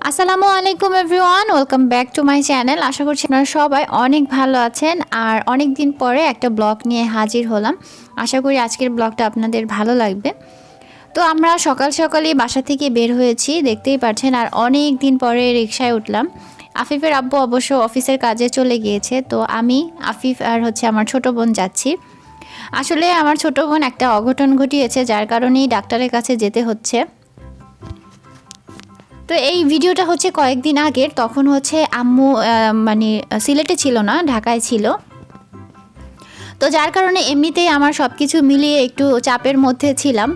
আসসালামু আলাইকুম everyone, welcome back to my channel. আশা করছি আপনারা সবাই অনেক ভালো আছেন। আর অনেক দিন পরে একটা ব্লগ নিয়ে হাজির হলাম। আশা করি আজকের ব্লগটা আপনাদের ভালো লাগবে। তো আমরা সকাল সকালই বাসা থেকে বের হয়েছি, দেখতেই পাচ্ছেন। আর অনেক দিন পরে রিকশায় উঠলাম। আফিফের আব্বু অবশ্য অফিসের কাজে চলে গিয়েছে, তো আমি, আফিফ আর আমার ছোট বোন যাচ্ছি। আসলে আমার ছোট বোন একটা অঘটন ঘটিয়েছে, যার কারণেই ডাক্তারের কাছে যেতে হচ্ছে। তো এই ভিডিওটা কয়েকদিন আগের। তখন আম্মু সিলেটে ছিল না, ঢাকায় ছিল। তো যার কারণে এমনিতেই আমার সব কিছু মিলিয়ে একটু চাপের মধ্যে ছিলাম।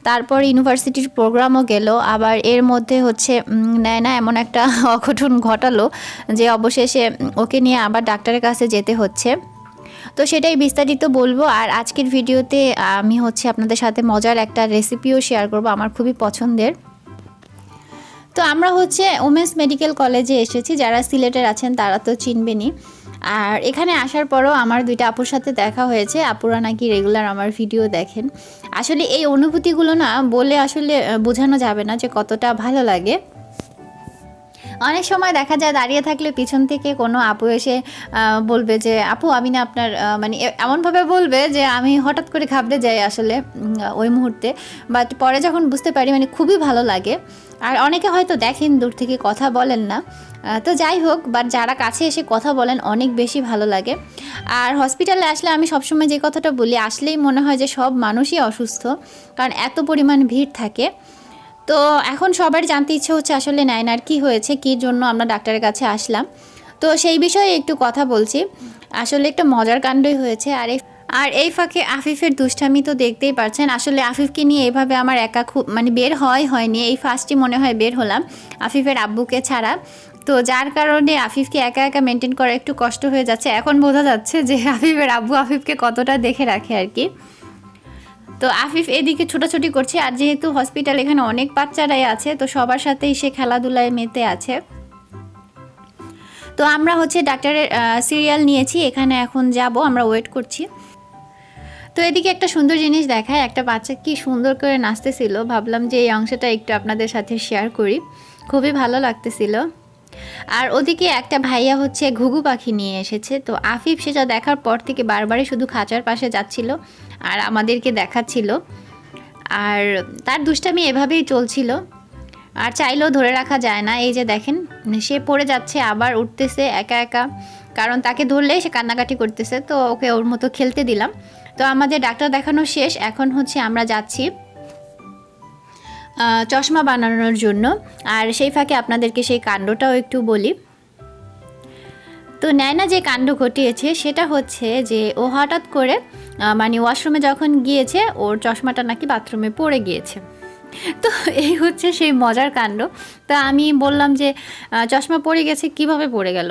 তারপর ইউনিভার্সিটির প্রোগ্রামও গেল, আবার এর মধ্যে নেয়না এমন একটা অঘটন ঘটালো যে অবশেষে ওকে নিয়ে আবার ডাক্তারের কাছে যেতে হচ্ছে। তো সেটাই বিস্তারিত বলবো। আর আজকের ভিডিওতে আমি আপনাদের সাথে মজার একটা রেসিপিও শেয়ার করব, আমার খুবই পছন্দের। তো আমরা ওমেন্স মেডিকেল কলেজে এসেছি। যারা সিলেটের আছেন তারা তো চিনবেনই। আর এখানে আসার পরও আমার দুইটা আপুর সাথে দেখা হয়েছে। আপুরা নাকি রেগুলার আমার ভিডিও দেখেন। আসলে এই অনুভূতিগুলো না বলে আসলে বোঝানো যাবে না যে কতটা ভালো লাগে। অনেক সময় দেখা যায় দাঁড়িয়ে থাকলে পিছন থেকে কোনো আপু এসে বলবে যে আপু আমি না আপনার এমনভাবে বলবে যে আমি হঠাৎ করে ঘাবড়ে যাই আসলে ওই মুহূর্তে। বাট পরে যখন বুঝতে পারি খুবই ভালো লাগে। আর অনেকে হয়তো দেখেন দূর থেকে কথা বলেন না, তো যাই হোক, বাট যারা কাছে এসে কথা বলেন অনেক বেশি ভালো লাগে। আর হসপিটালে আসলে আমি সবসময় যে কথাটা বলি, আসলেই মনে হয় যে সব মানুষই অসুস্থ, কারণ এত পরিমাণ ভিড় থাকে। তো এখন সবার জানতে ইচ্ছে হচ্ছে আসলে নায়নার কী হয়েছে, কী জন্য আমরা ডাক্তারের কাছে আসলাম। তো সেই বিষয়ে একটু কথা বলছি। আসলে একটা মজার কাণ্ডই হয়েছে। আর এই ফাঁকে আফিফের দুষ্টামি তো দেখতেই পারছেন। আসলে আফিফকে নিয়ে এভাবে আমার একা খুব বের হয়নি, এই ফার্স্টই মনে হয় বের হলাম আফিফের আব্বুকে ছাড়া। তো যার কারণে আফিফকে একা একা মেনটেন করা একটু কষ্ট হয়ে যাচ্ছে। এখন বোঝা যাচ্ছে যে আফিফের আব্বু আফিফকে কতটা দেখে রাখে আর কি। তো আফিফ এদিকে ছোটাছুটি করছে। আর যেহেতু হসপিটাল, এখানে অনেক বাচ্চারাই আছে, তো সবার সাথেই সে খেলাধুলায় মেতে আছে। তো আমরা ডাক্তারের সিরিয়াল নিয়েছি, এখানে এখন যাব, আমরা ওয়েট করছি। তো এদিকে একটা সুন্দর জিনিস দেখায়, একটা বাচ্চা কি সুন্দর করে নাচতেছিল। ভাবলাম যে এই অংশটা একটু আপনাদের সাথে শেয়ার করি, খুবই ভালো লাগতেছিল। আর ওদিকে একটা ভাইয়া ঘুঘু পাখি নিয়ে এসেছে। তো আফিফ সেটা দেখার পর থেকে বারবারই শুধু খাঁচার পাশে যাচ্ছিল আর আমাদেরকে দেখাচ্ছিল। আর তার দুষ্টামি এভাবেই চলছিল, আর চাইলেও ধরে রাখা যায় না। এই যে দেখেন, সে পড়ে যাচ্ছে আবার উঠতেছে একা একা, কারণ তাকে ধরলে সে কান্নাকাটি করতেছে। তো ওকে ওর মতো খেলতে দিলাম। তো আমাদের ডাক্তার দেখানো শেষ, এখন আমরা যাচ্ছি চশমা বানানোর জন্য। আর সেই ফাঁকে আপনাদেরকে সেই কাণ্ডটাও একটু বলি। তো নায়না যে কাণ্ড ঘটিয়েছে সেটা যে ও হঠাৎ করে ওয়াশরুমে যখন গিয়েছে, ওর চশমাটা নাকি বাথরুমে পড়ে গিয়েছে। তো এই সেই মজার কাণ্ড। তা আমি বললাম যে চশমা পড়ে গেছে, কিভাবে পড়ে গেল,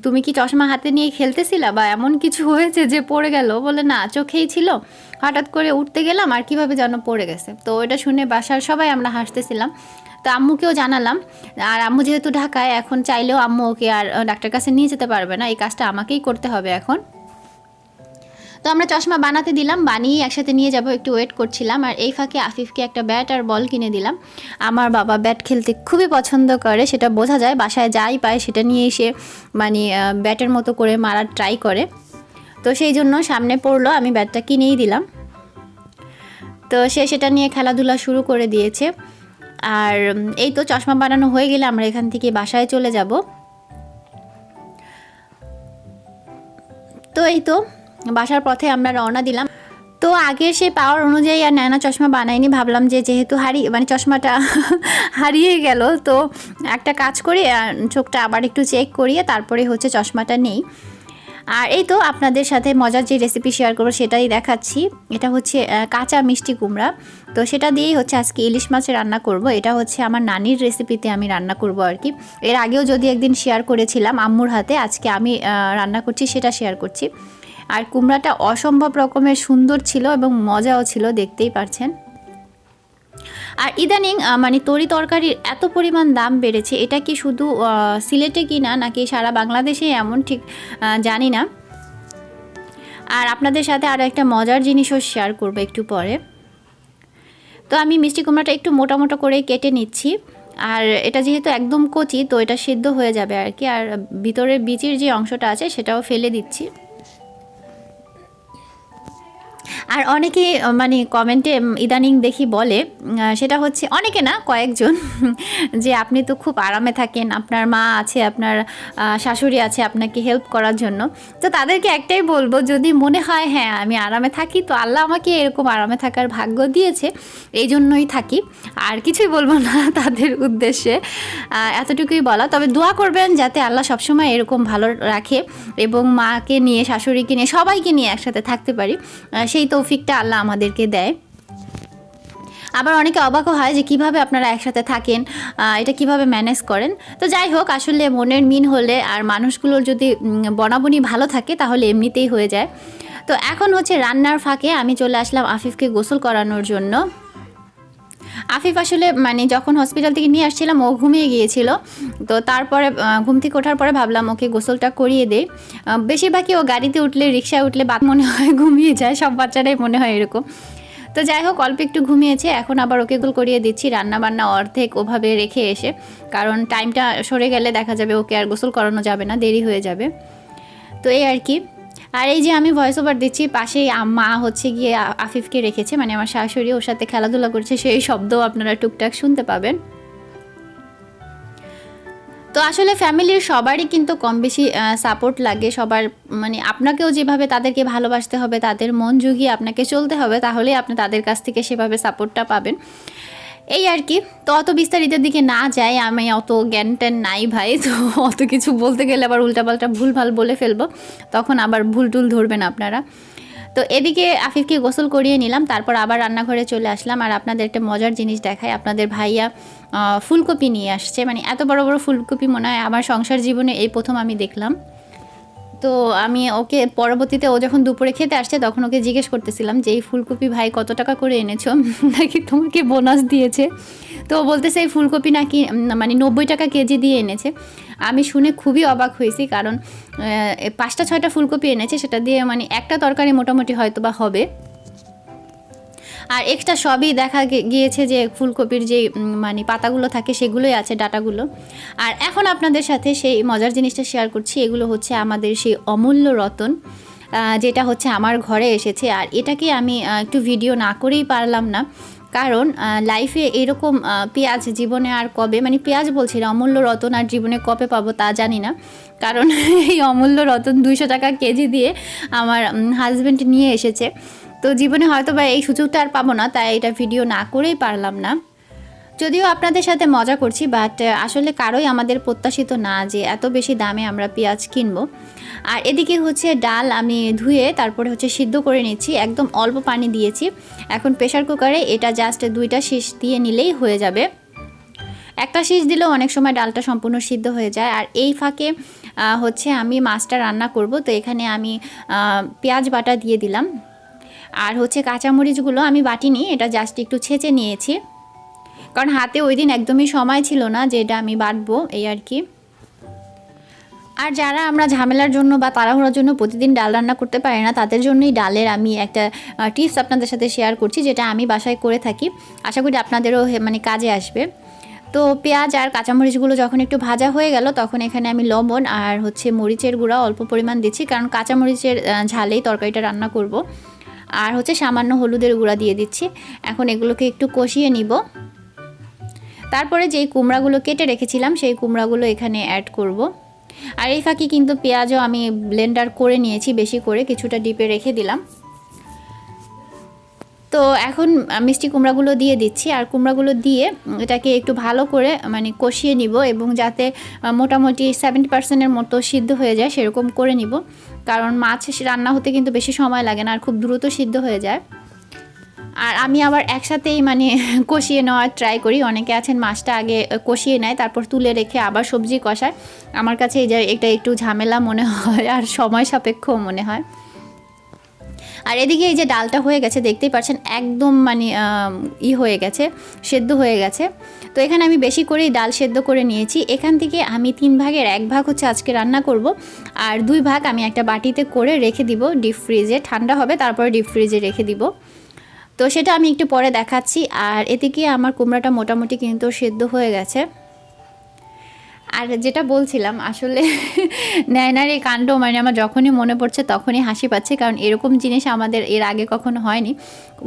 তুমি কি চশমা হাতে নিয়ে খেলতেছিলা বা এমন কিছু হয়েছে যে পড়ে গেল? বলে না, চোখেই ছিল, হঠাৎ করে উঠতে গেলাম আর কিভাবে যেন পড়ে গেছে। তো এটা শুনে বাসার সবাই আমরা হাসতেছিলাম। তো আম্মুকেও জানালাম। আর আম্মু যেহেতু ঢাকায়, এখন চাইলেও আম্মু ওকে আর ডাক্তার কাছে নিয়ে যেতে পারবে না, এই কাজটা আমাকেই করতে হবে এখন। তো আমরা চশমা বানাতে দিলাম, বানিয়ে একসাথে নিয়ে যাব, একটু ওয়েট করছিলাম। আর এই ফাঁকে আফিফকে একটা ব্যাট আর বল কিনে দিলাম। আমার বাবা ব্যাট খেলতে খুবই পছন্দ করে, সেটা বোঝা যায়। বাসায় যাই পায় সেটা নিয়ে এসে ব্যাটের মতো করে মারার ট্রাই করে। তো সেই জন্য সামনে পড়লো, আমি ব্যাটটা কিনেই দিলাম। তো সে সেটা নিয়ে খেলাধুলা শুরু করে দিয়েছে। আর এই তো চশমা বানানো হয়ে গেলে আমরা এখান থেকে বাসায় চলে যাব। তো এই তো বাসার পথে আমরা রওনা দিলাম। তো আগের সেই পাওয়ার অনুযায়ী আর নায়না চশমা বানাইনি। ভাবলাম যে যেহেতু চশমাটা হারিয়ে গেল, তো একটা কাজ করি, চোখটা আবার একটু চেক করিয়ে তারপরে চশমাটা নেই। আর এই তো আপনাদের সাথে মজার যে রেসিপি শেয়ার করবো সেটাই দেখাচ্ছি। এটা কাঁচা মিষ্টি কুমড়া। তো সেটা দিয়েই আজকে ইলিশ মাছের রান্না করব। এটা আমার নানির রেসিপিতে আমি রান্না করব আর কি। এর আগেও যদি একদিন শেয়ার করেছিলাম আম্মুর হাতে, আজকে আমি রান্না করছি, সেটা শেয়ার করছি। আর কুমড়াটা অসম্ভব রকমের সুন্দর ছিল এবং মজাও ছিল, দেখতেই পারছেন। আর ইদানিং তরি তরকারির এত পরিমাণ দাম বেড়েছে, এটা কি শুধু সিলেটে কিনা নাকি সারা বাংলাদেশে এমন ঠিক জানি না। আর আপনাদের সাথে আরও একটা মজার জিনিসও শেয়ার করব একটু পরে। তো আমি মিষ্টি কুমড়াটা একটু মোটা মোটা করে কেটে নিচ্ছি। আর এটা যেহেতু একদম কচি তো এটা সিদ্ধ হয়ে যাবে আর কি। আর ভিতরের বীজের যে অংশটা আছে সেটাও ফেলে দিচ্ছি। আর অনেকে মানে কমেন্টে ইদানিং দেখি বলে, সেটা হচ্ছে অনেকে না কয়েকজন, যে আপনি তো খুব আরামে থাকেন, আপনার মা আছে, আপনার শাশুড়ি আছে আপনাকে হেল্প করার জন্য। তো তাদেরকে একটাই বলবো, যদি মনে হয় হ্যাঁ আমি আরামে থাকি, তো আল্লাহ আমাকে এরকম আরামে থাকার ভাগ্য দিয়েছে, এই জন্যই থাকি। আর কিছুই বলবো না তাদের উদ্দেশ্যে, এতটুকুই বলা। তবে দোয়া করবেন যাতে আল্লাহ সবসময় এরকম ভালো রাখে এবং মাকে নিয়ে, শাশুড়িকে নিয়ে, সবাইকে নিয়ে একসাথে থাকতে পারি, সেই তৌফিকটা আল্লাহ আমাদেরকে দেয়। আবার অনেকে অবাকও হয় যে কিভাবে আপনারা একসাথে থাকেন, এটা কিভাবে ম্যানেজ করেন। তো যাই হোক, আসলে মনের মিল হলে আর মানুষগুলোর যদি বনাবনি ভালো থাকে তাহলে এমনিতেই হয়ে যায়। তো এখন হচ্ছে রান্নার ফাঁকে আমি চলে আসলাম আফিফকে গোসল করানোর জন্য। আফিফ আসলে মানে যখন হসপিটাল থেকে নিয়ে আসছিলাম ও ঘুমিয়ে গিয়েছিল, তো তারপরে ঘুম থেকে ওঠার পরে ভাবলাম ওকে গোসলটা করিয়ে দেই। বেশিরভাগই ও গাড়িতে উঠলে, রিক্সায় উঠলে মনে হয় ঘুমিয়ে যায়, সব বাচ্চারাই মনে হয় এরকম। তো যাই হোক, অল্প একটু ঘুমিয়েছে, এখন আবার ওকে গোসল করিয়ে দিচ্ছি, রান্নাবান্না অর্ধেক ওভাবে রেখে এসে, কারণ টাইমটা সরে গেলে দেখা যাবে ওকে আর গোসল করানো যাবে না, দেরি হয়ে যাবে। তো এই আর কি। আর এই যে আমি ভয়েস ওভার দিচ্ছি, পাশেই মা হচ্ছে গিয়ে আফিফকে রেখেছে, মানে আমার শাশুড়ি ওর সাথে খেলাধুলা করছে, সেই শব্দও আপনারা টুকটাক শুনতে পাবেন। তো আসলে ফ্যামিলির সবারই কিন্তু কম বেশি সাপোর্ট লাগে সবার, মানে আপনাকেও যেভাবে তাদেরকে ভালোবাসতে হবে, তাদের মন জুগিয়ে আপনাকে চলতে হবে, তাহলেই আপনি তাদের কাছ থেকে সেভাবে সাপোর্টটা পাবেন, এই আর কি। তো অত বিস্তারিতের দিকে না যাই, আমি অত জ্ঞান ট্যান নাই ভাই, তো অত কিছু বলতে গেলে আবার উল্টাপাল্টা ভুলভাল বলে ফেলবো, তখন আবার ভুল টুল ধরবেন আপনারা। তো এদিকে আফিফকে গোসল করিয়ে নিলাম, তারপর আবার রান্নাঘরে চলে আসলাম। আর আপনাদের একটা মজার জিনিস দেখায়, আপনাদের ভাইয়া ফুলকপি নিয়ে আসছে, মানে এত বড় বড় ফুলকপি মনে হয় আমার সংসার জীবনে এই প্রথম আমি দেখলাম। তো আমি ওকে পরবর্তীতে ও যখন দুপুরে খেতে আসছে তখন ওকে জিজ্ঞেস করতেছিলাম যে এই ফুলকপি ভাই কত টাকা করে এনেছো, নাকি তোমাকে বোনাস দিয়েছে। তো বলতেছে এই ফুলকপি নাকি মানে 90 টাকা কেজি দিয়ে এনেছে। আমি শুনে খুবই অবাক হয়েছি, কারণ 5টা 6টা ফুলকপি এনেছে, সেটা দিয়ে মানে একটা তরকারি মোটামুটি হয়তো বা হবে, আর এক্সট্রা সবই দেখা গিয়েছে যে ফুলকপির যে মানে পাতাগুলো থাকে সেগুলোই আছে, ডাটাগুলো। আর এখন আপনাদের সাথে সেই মজার জিনিসটা শেয়ার করছি, এগুলো হচ্ছে আমাদের সেই অমূল্য রতন, যেটা হচ্ছে আমার ঘরে এসেছে। আর এটাকে আমি একটু ভিডিও না করেই পারলাম না, কারণ লাইফে এরকম পেঁয়াজ জীবনে আর কবে, মানে পেঁয়াজ বলছি না, অমূল্য রতন আর জীবনে কবে পাবো তা জানি না, কারণ এই অমূল্য রতন 200 টাকা কেজি দিয়ে আমার হাজব্যান্ড নিয়ে এসেছে। তো জীবনে হয়তো বা এই সুযোগটা আর পাবো না, তাই এটা ভিডিও না করেই পারলাম না। যদিও আপনাদের সাথে মজা করছি, বাট আসলে কারোই আমাদের প্রত্যাশিত না যে এত বেশি দামে আমরা পেঁয়াজ কিনবো। আর এদিকে হচ্ছে ডাল আমি ধুয়ে তারপরে হচ্ছে সিদ্ধ করে নিচ্ছি, একদম অল্প পানি দিয়েছি। এখন প্রেশার কুকারে এটা জাস্ট 2টা শীষ দিয়ে নিলেই হয়ে যাবে। একটা শীষ দিলেও অনেক সময় ডালটা সম্পূর্ণ সিদ্ধ হয়ে যায়। আর এই ফাঁকে হচ্ছে আমি মাছটা রান্না করব, তো এখানে আমি পেঁয়াজ বাটা দিয়ে দিলাম। আর হচ্ছে কাঁচামরিচগুলো আমি বাটিনি, এটা জাস্ট একটু ছেঁচে নিয়েছি, কারণ হাতে ওই দিন একদমই সময় ছিল না যে এটা আমি বাটবো, এই আর কি। আর যারা আমরা ঝামেলার জন্য বা তাড়াহুড়োর জন্য প্রতিদিন ডাল রান্না করতে পারি না, তাদের জন্যই ডালের আমি একটা টিপস আপনাদের সাথে শেয়ার করছি, যেটা আমি বাসায় করে থাকি, আশা করি আপনাদেরও মানে কাজে আসবে। তো পেঁয়াজ আর কাঁচামরিচগুলো যখন একটু ভাজা হয়ে গেল, তখন এখানে আমি লবণ আর হচ্ছে মরিচের গুঁড়া অল্প পরিমাণ দিচ্ছি, কারণ কাঁচামরিচের ঝালেই তরকারিটা রান্না করব। আর হচ্ছে সামান্য হলুদের গুঁড়া দিয়ে দিচ্ছি। এখন এগুলোকে একটু কষিয়ে নিব। তারপরে যেই কুমড়াগুলো কেটে রেখেছিলাম সেই কুমড়াগুলো এখানে অ্যাড করব। আর এই ফাঁকি কিন্তু পেঁয়াজও আমি ব্লেন্ডার করে নিয়েছি বেশি করে, কিছুটা ডিপে রেখে দিলাম। তো এখন মিষ্টি কুমড়াগুলো দিয়ে দিচ্ছি, আর কুমড়াগুলো দিয়ে এটাকে একটু ভালো করে মানে কষিয়ে নিব, এবং যাতে মোটামুটি 70%-এর মতো সিদ্ধ হয়ে যায় সেরকম করে নিব, কারণ মাছ রান্না হতে কিন্তু বেশি সময় লাগে না আর খুব দ্রুত সিদ্ধ হয়ে যায়। আর আমি আবার একসাথেই মানে কষিয়ে নেওয়ার ট্রাই করি, অনেকে আছেন মাছটা আগে কষিয়ে নেয় তারপর তুলে রেখে আবার সবজি কষায়, আমার কাছে এটা একটু ঝামেলা মনে হয় আর সময় সাপেক্ষ মনে হয়। আর এদিকে এই যে ডালটা হয়ে গেছে, দেখতেই পাচ্ছেন একদম মানে হয়ে গেছে, সেদ্ধ হয়ে গেছে। তো এখানে আমি বেশি করেই ডাল সেদ্ধ করে নিয়েছি। এখান থেকে আমি 3 ভাগের 1 ভাগ হচ্ছে আজকে রান্না করব, আর 2 ভাগ আমি একটা বাটিতে করে রেখে দিব ডিপ ফ্রিজে, ঠান্ডা হবে তারপরে ডিপ ফ্রিজে রেখে দিব। তো তো সেটা আমি একটু পরে দেখাচ্ছি। আর এদিকে আমার কুমড়াটা মোটামুটি কিন্তু সেদ্ধ হয়ে গেছে। আর যেটা বলছিলাম আসলে নয়নার এই কাণ্ড মানে আমার যখনই মনে পড়ছে তখনই হাসি পাচ্ছে, কারণ এরকম জিনিস আমাদের এর আগে কখনো হয়নি।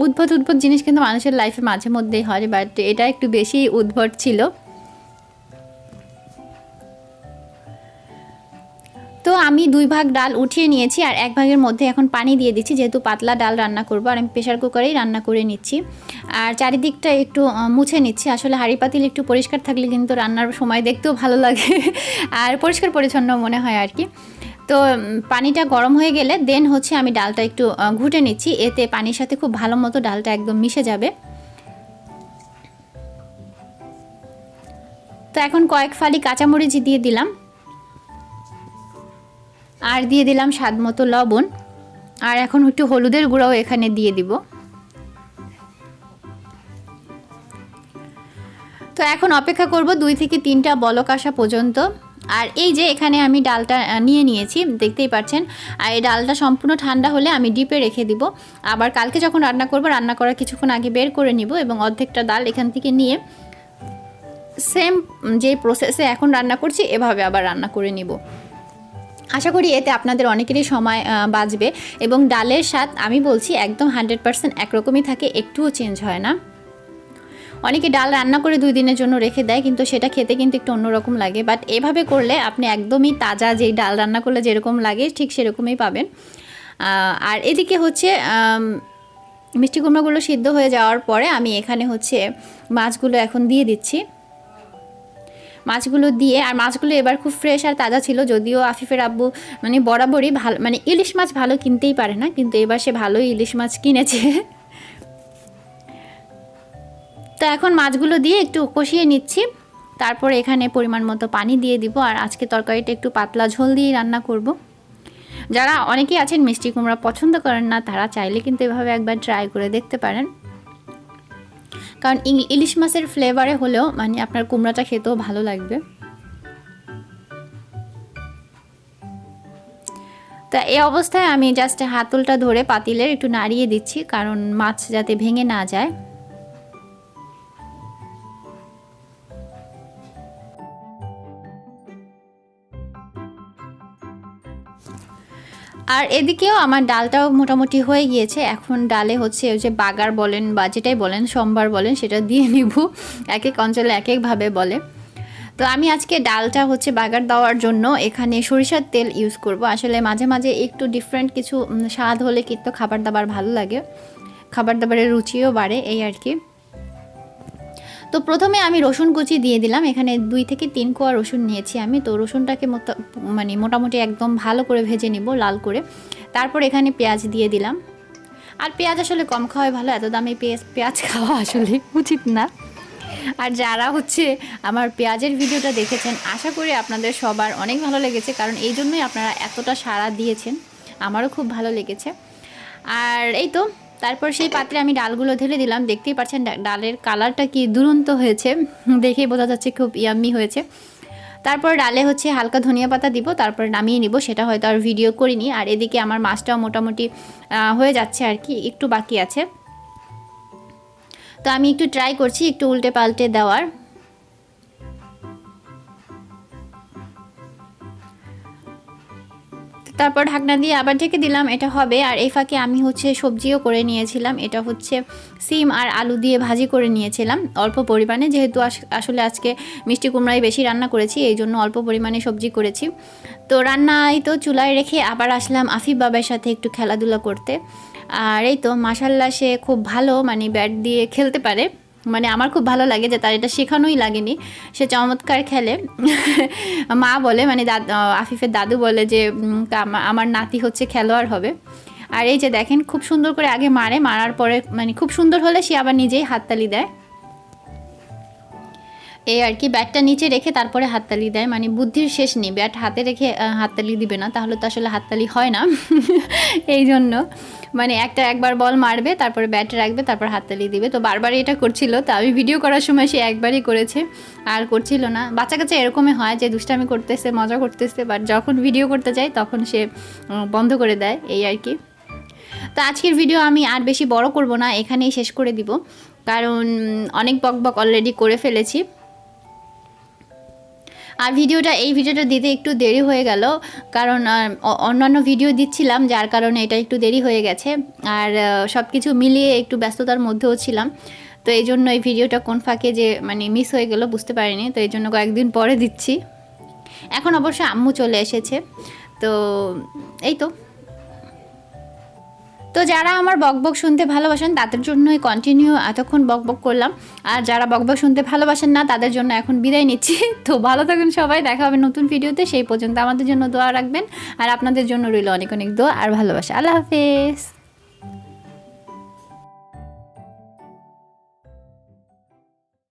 উদ্ভট উদ্ভট জিনিস কিন্তু মানুষের লাইফে মাঝে মধ্যেই হয়, বাট এটা একটু বেশি উদ্ভট ছিল। তো আমি 2 ভাগ ডাল উঠিয়ে নিয়েছি আর 1 ভাগের মধ্যে এখন পানি দিয়ে দিচ্ছি, যেহেতু পাতলা ডাল রান্না করব। আর আমি প্রেশার কুকারেই রান্না করে নিচ্ছি। আর চারিদিকটা একটু মুছে নিচ্ছি। আসলে হাঁড়ি পাতিল একটু পরিষ্কার থাকলে কিন্তু রান্নার সময় দেখতেও ভালো লাগে আর পরিষ্কার পরিচ্ছন্ন মনে হয় আর কি। তো পানিটা গরম হয়ে গেলে দেন হচ্ছে আমি ডালটা একটু ঘুটে নিচ্ছি, এতে পানির সাথে খুব ভালো মতো ডালটা একদম মিশে যাবে। তো এখন কয়েক ফালি কাঁচামরিচ দিয়ে দিলাম, আর দিয়ে দিলাম স্বাদ মতো লবণ, আর এখন একটু হলুদের গুঁড়াও এখানে দিয়ে দিব। তো এখন অপেক্ষা করব 2 থেকে 3টা বলক আসা পর্যন্ত। আর এই যে এখানে আমি ডালটা নিয়ে নিয়েছি, দেখতেই পাচ্ছেন। আর এই ডালটা সম্পূর্ণ ঠান্ডা হলে আমি ডিপে রেখে দিব। আবার কালকে যখন রান্না করব, রান্না করার কিছুক্ষণ আগে বের করে নিব এবং অর্ধেকটা ডাল এখান থেকে নিয়ে সেম যে প্রসেসে এখন রান্না করছি এভাবে আবার রান্না করে নিব। আশা করি এতে আপনাদের অনেকেরই সময় বাঁচবে এবং ডালের স্বাদ আমি বলছি একদম 100% একরকমই থাকে, একটুও চেঞ্জ হয় না। অনেকে ডাল রান্না করে 2 দিনের জন্য রেখে দেয়, কিন্তু সেটা খেতে কিন্তু একটু অন্যরকম লাগে। বাট এভাবে করলে আপনি একদমই তাজা যেই ডাল রান্না করলে যেরকম লাগে ঠিক সেরকমই পাবেন। আর এদিকে হচ্ছে মিষ্টি কুমড়াগুলো সিদ্ধ হয়ে যাওয়ার পরে আমি এখানে হচ্ছে মাছগুলো এখন দিয়ে দিচ্ছি। মাছগুলো দিয়ে, আর মাছগুলো এবার খুব ফ্রেশ আর তাজা ছিল, যদিও আফিফের আব্বু মানে বরাবরই ভালো মানে ইলিশ মাছ ভালো কিনতেই পারে না, কিন্তু এবার সে ভালোই ইলিশ মাছ কিনেছে। তো এখন মাছগুলো দিয়ে একটু কষিয়ে নিচ্ছি, তারপর এখানে পরিমাণ মতো পানি দিয়ে দিব। আর আজকে তরকারিটা একটু পাতলা ঝোল দিয়ে রান্না করব। যারা অনেকেই আছেন মিষ্টি কুমড়া পছন্দ করেন না, তারা চাইলে কিন্তু এভাবে একবার ট্রাই করে দেখতে পারেন, কারণ ইলিশ মাছের ফ্লেভারে হলেও মানে আপনার কুমড়াটা খেতেও ভালো লাগবে। তা এই অবস্থায় আমি জাস্ট হাতলটা ধরে পাতিলের একটু নাড়িয়ে দিচ্ছি, কারণ মাছ যাতে ভেঙে না যায়। আর এদিকেও আমার ডালটাও মোটামুটি হয়ে গিয়েছে। এখন ডালে হচ্ছে ওই যে বাগার বলেন বা যেটাই বলেন, সোমবার বলেন, সেটা দিয়ে নিব। এক এক অঞ্চলে এক একভাবে বলে। তো আমি আজকে ডালটা হচ্ছে বাগার দেওয়ার জন্য এখানে সরিষার তেল ইউজ করব। আসলে মাঝে মাঝে একটু ডিফারেন্ট কিছু স্বাদ হলে কিন্তু খাবার দাবার ভালো লাগে, খাবার দাবারের রুচিও বাড়ে, এই আর কি। তো প্রথমে আমি রসুন কুচি দিয়ে দিলাম। এখানে 2 থেকে 3 কোয়া রসুন নিয়েছি আমি। তো রসুনটাকে মানে মোটামুটি একদম ভালো করে ভেজে নিব লাল করে। তারপর এখানে পেঁয়াজ দিয়ে দিলাম। আর পেঁয়াজ আসলে কম খাওয়াই ভালো, এত দামে পেঁয়াজ খাওয়া আসলে উচিত না। আর যারা হচ্ছে আমার পেঁয়াজের ভিডিওটা দেখেছেন, আশা করি আপনাদের সবার অনেক ভালো লেগেছে, কারণ এই জন্যই আপনারা এতটা সাড়া দিয়েছেন, আমারও খুব ভালো লেগেছে। আর এই তো তারপর সেই পাত্রে আমি ডালগুলো ঢেলে দিলাম। দেখতেই পাচ্ছেন ডালের কালারটা কি দুরন্ত হয়েছে, দেখেই বোঝা যাচ্ছে খুব ইয়াম্মি হয়েছে। তারপর ডালে হচ্ছে হালকা ধনিয়া পাতা দিব, তারপর নামিয়ে নিব। সেটা হয়তো আর ভিডিও করিনি। আর এদিকে আমার মাছটাও মোটামুটি হয়ে যাচ্ছে আর কি, একটু বাকি আছে। তো আমি একটু ট্রাই করছি একটু উল্টে পাল্টে দেওয়ার। তারপর ঢাকনা দিয়ে আবার ঢেকে দিলাম, এটা হবে। আর এই ফাঁকে আমি হচ্ছে সবজিও করে নিয়েছিলাম। এটা হচ্ছে সিম আর আলু দিয়ে ভাজি করে নিয়েছিলাম অল্প পরিমাণে, যেহেতু আসলে আজকে মিষ্টি কুমড়াই বেশি রান্না করেছি, এই জন্য অল্প পরিমাণে সবজি করেছি। তো রান্নাই তো চুলায় রেখে আবার আসলাম আফিফ বাবার সাথে একটু খেলাধুলা করতে। আর এই তো মাশাল্লাহ, সে খুব ভালো মানে ব্যাট দিয়ে খেলতে পারে। মানে আমার খুব ভালো লাগে যে তার এটা শেখানোই লাগেনি, সে চমৎকার খেলে। মা বলে মানে আফিফের দাদু বলে যে আমার নাতি হচ্ছে খেলোয়াড় হবে। আর এই যে দেখেন খুব সুন্দর করে আগে মারার পরে মানে খুব সুন্দর হলে সে আবার নিজেই হাততালি দেয়, এই আর কি। ব্যাটটা নিচে রেখে তারপরে হাততালি দেয়, মানে বুদ্ধির শেষ নেই। ব্যাট হাতে রেখে হাততালি দিবে না, তাহলে তো আসলে হাততালি হয় না। এই জন্য মানে একবার বল মারবে, তারপরে ব্যাট রাখবে, তারপর হাততালি দিবে। তো বারবার এটা করছিল, তো আমি ভিডিও করার সময় সে একবারই করেছে, আর করছিল না। বাচ্চা কাচ্চা এরকমই হয় যে দুষ্টামি করতেছে, মজা করতেছে, বাট যখন ভিডিও করতে যায় তখন সে বন্ধ করে দেয়, এই আর কি। তো আজকের ভিডিও আমি আর বেশি বড় করব না, এখানেই শেষ করে দিব, কারণ অনেক বকবক অলরেডি করে ফেলেছি। আর এই ভিডিওটা দিতে একটু দেরি হয়ে গেল, কারণ অন্যান্য ভিডিও দিচ্ছিলাম, যার কারণে এটা একটু দেরি হয়ে গেছে। আর সব কিছু মিলিয়ে একটু ব্যস্ততার মধ্যেও ছিলাম, তো এই জন্য এই ভিডিওটা কোন ফাঁকে যে মানে মিস হয়ে গেল বুঝতে পারিনি, তো এই জন্য কয়েকদিন পরে দিচ্ছি। এখন অবশ্য আম্মু চলে এসেছে, তো এই তো। তো যারা আমার বকবক শুনতে ভালোবাসেন তাদের জন্যই কন্টিনিউ এতক্ষণ বকবক করলাম, আর যারা বকবক শুনতে ভালোবাসেন না তাদের জন্য এখন বিদায় নিচ্ছি। তো ভালো থাকুন সবাই, দেখা হবে নতুন ভিডিওতে, সেই পর্যন্ত আমাদের জন্য দোয়া রাখবেন, আর আপনাদের জন্য রইল অনেক অনেক দোয়া আর ভালোবাসা। আল্লাহ হাফেজ।